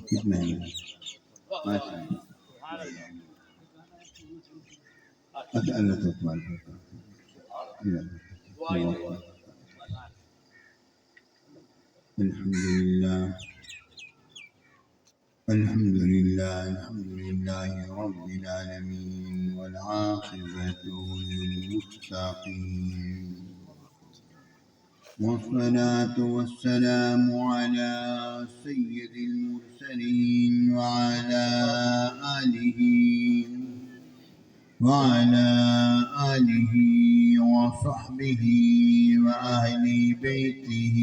کتنا ہے؟ ماشاء اللہ اللہ تو اقبال کرتا الحمد للہ الحمد لله الحمد لله رب العالمين والعاقبة للمتقين والصلاة والسلام على سيد المرسلين وعلى آله وصحبه وأهل بيته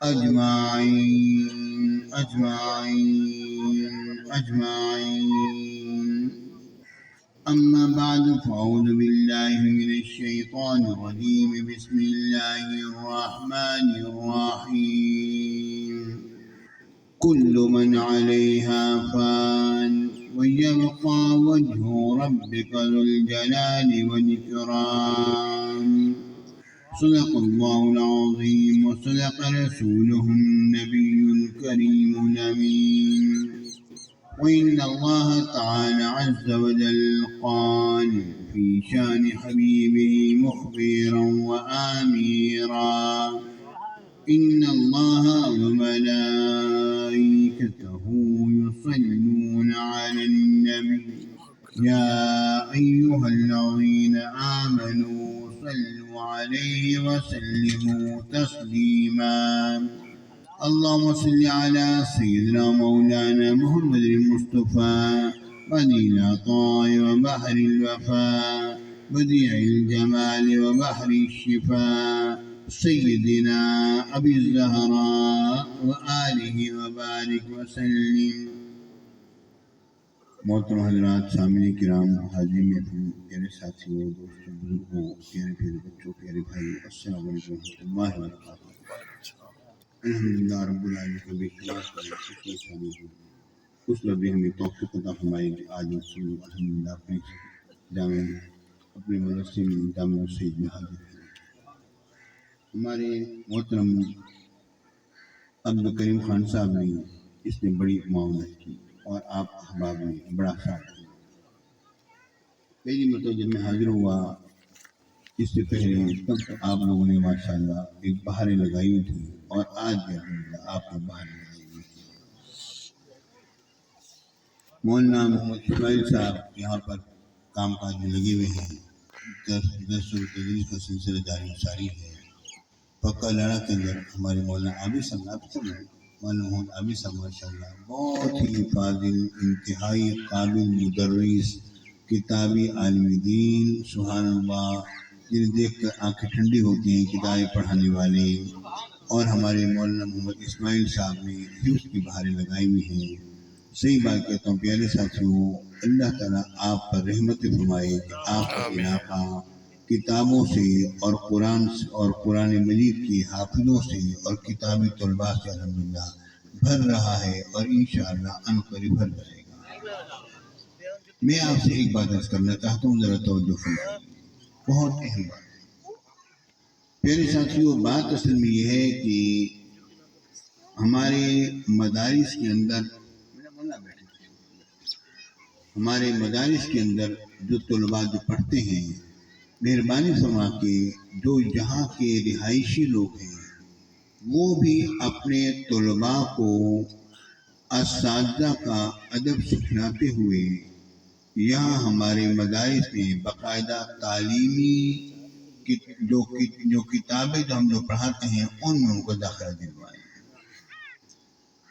أجمعين أما بعد فأعوذ بالله من الشيطان الرجيم بسم الله الرحمن الرحيم كل من عليها فان ويبقى وجه ربك ذو الجلال والإكرام صدق الله العظيم وصدق رسوله النبي الكريم الأمين وإن الله تعالى عز وجل قال في شان حبيبه مخبرا وآميرا إن الله وملائكته يصلون على النبي يا أيها الذين آمنوا صلوا عليه وسلموا تسليما اللهم صل على سيدنا مولانا محمد المصطفى بديع العطاء وبحر الوفاء بديع الجمال وبحر الشفاء سيدنا أبي الزهراء وآله وبارك وسلم. محترم حضرات، سامعین کرام، حاضرین محفل، پیارے ساتھیوں، دوستوں، بزرگوں، پیارے پیارے بچوں، پیارے بھائی، السلام علیکم ورحمۃ اللہ وبرکاتہ. الحمدللہ رب العالمین کا بے شمار اس رب ہمیں توفیق عطا فرمائے کہ آج ہم الحمدللہ اپنے مدرسے میں جامع مسجد میں حاضر ہیں. ہمارے محترم عبدالکریم خان صاحب نے اس نے بڑی معاونت کی اور آپ احباب نے بڑا ساتھ دیا. پہلی مرتبہ جب میں حاضر ہوا اس سے پہلے تب آپ لوگوں نے ماشاءاللہ ایک بہاریں لگائی ہوئی تھی اور آج بھی الحمدللہ آپ نے بہاریں لگائی ہوئی تھی. مولانا محمد اسماعیل صاحب یہاں پر کام کاج میں لگے ہوئے ہیں. درس و تدریس کا سلسلہ جاری ساری ہے. پکا لڑا کے اندر ہمارے مولانا عابد صاحب مولانا محمد عابد صاحب ماشاءاللہ بہت ہی فاضل، انتہائی قابل مدرس، کتابی عالم دین، سبحان اللہ، جنہیں دیکھ کر آنکھیں ٹھنڈی ہوتی ہیں، کتابیں پڑھانے والے. اور ہمارے مولانا محمد اسماعیل صاحب نے حفظ کی بہاریں لگائی ہوئی ہیں. صحیح بات کہتا ہوں پیارے ساتھیوں، اللہ تعالیٰ آپ پر رحمت فرمائے کہ آپ کا علاقہ کتابوں سے اور قرآن مجید کی حافظوں سے اور کتابی طلباء سے الحمدللہ بھر رہا ہے اور انشاءاللہ عنقریب بھر جائے گا. میں آپ سے ایک بات عرض کرنا چاہتا ہوں، ذرا توجہ فرمائیے، بہت اہم بات. پیارے ساتھیوں، بات اصل میں یہ ہے کہ ہمارے مدارس کے اندر جو طلباء جو پڑھتے ہیں، مہربانی فرما کے جو یہاں کے رہائشی لوگ ہیں وہ بھی اپنے طلباء کو اساتذہ کا ادب سکھلاتے ہوئے یہاں ہمارے مدارس میں باقاعدہ تعلیمی جو کتابیں جو ہم لوگ پڑھاتے ہیں ان میں ان کو داخلہ دلوائیں.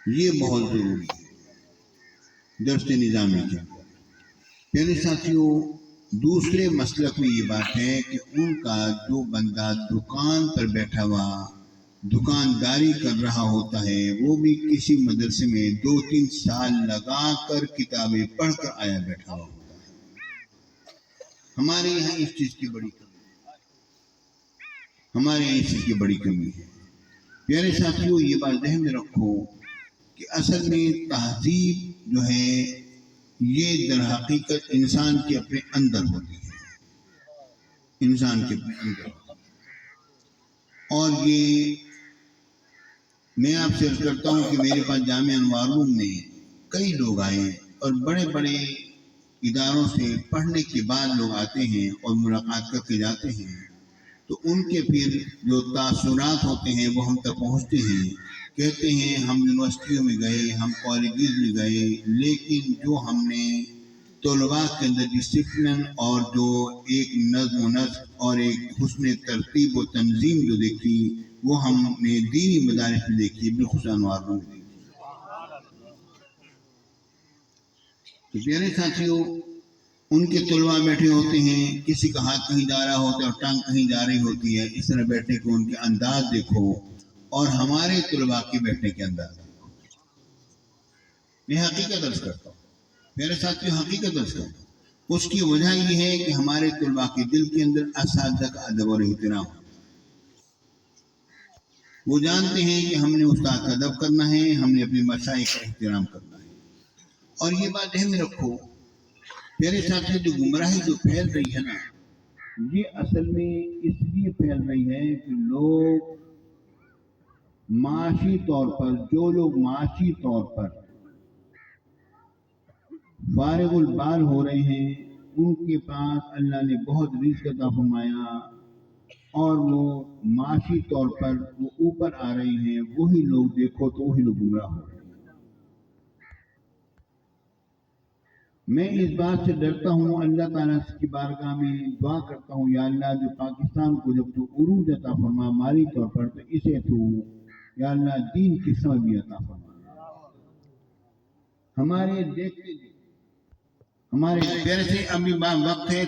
یہ بہت ضروری ہے درس نظامی کے اندر. پیارے ساتھیوں، دوسرے مسلک میں یہ بات ہے کہ ان کا جو بندہ دکان پر بیٹھا ہوا دکانداری کر رہا ہوتا ہے وہ بھی کسی مدرسے میں 2-3 سال لگا کر کتابیں پڑھ کر آیا بیٹھا ہوا ہوتا ہے. ہمارے یہاں اس چیز کی بڑی کمی ہے. پیارے ساتھیوں، یہ بات ذہن میں رکھو کہ اصل میں تہذیب جو ہے یہ در حقیقت انسان کے اپنے اندر ہوتی ہے. اور یہ میں آپ سے عرض کرتا ہوں کہ میرے پاس جامعہ انوار روم میں کئی لوگ آئے اور بڑے بڑے اداروں سے پڑھنے کے بعد لوگ آتے ہیں اور ملاقات کر کے جاتے ہیں، تو ان کے پھر جو تاثرات ہوتے ہیں وہ ہم تک پہنچتے ہیں۔ کہتے ہیں ہم یونیورسٹیوں میں گئے، ہم کالجز میں گئے، لیکن جو ہم نے طلباء کے اندر ڈسپلن اور جو ایک نظم و نسق اور ایک حسن ترتیب و تنظیم جو دیکھی وہ ہم نے دینی مدارس میں دیکھی، بالخصوص انوار میں دیکھی۔ تو پیارے ساتھیوں، ان کے طلباء بیٹھے ہوتے ہیں، کسی کا ہاتھ کہیں جا رہا ہوتا ہے اور ٹانگ کہیں جا رہی ہوتی ہے، اس طرح بیٹھنے کو ان کے انداز دیکھو اور ہمارے طلباء کے بیٹھنے کے انداز دیکھو۔ میں حقیقت عرض کرتا ہوں، میرے ساتھیوں، حقیقت عرض کرتا ہوں۔ اس کی وجہ یہ ہے کہ ہمارے طلباء کے دل کے اندر اساتذہ کا ادب اور احترام، وہ جانتے ہیں کہ ہم نے استاد کا ادب کرنا ہے، ہم نے اپنے مشائخ کا احترام کرنا ہے۔ اور یہ بات ذہن میں رکھو میرے ساتھی، جو گمراہی جو پھیل رہی ہے نا، یہ اصل میں اس لیے پھیل رہی ہے کہ لوگ معاشی طور پر، جو لوگ معاشی طور پر فارغ البال ہو رہے ہیں، ان کے پاس اللہ نے بہت رزق عطا فرمایا اور وہ معاشی طور پر وہ اوپر آ رہے ہیں، وہی لوگ دیکھو تو وہی لوگ گمراہ ہو رہے ہیں۔ میں اس بات سے ڈرتا ہوں، اللہ تعالیٰ کی بارگاہ میں دعا کرتا ہوں، یا اللہ جو پاکستان کو جب تو عروج عطا فرما مالی طور پر، تو اسے تو یا اللہ دین کی سمجھ بھی عطا فرما۔ ہمارے دیکھتے ہمارے پیر سے ابھی وقت ہے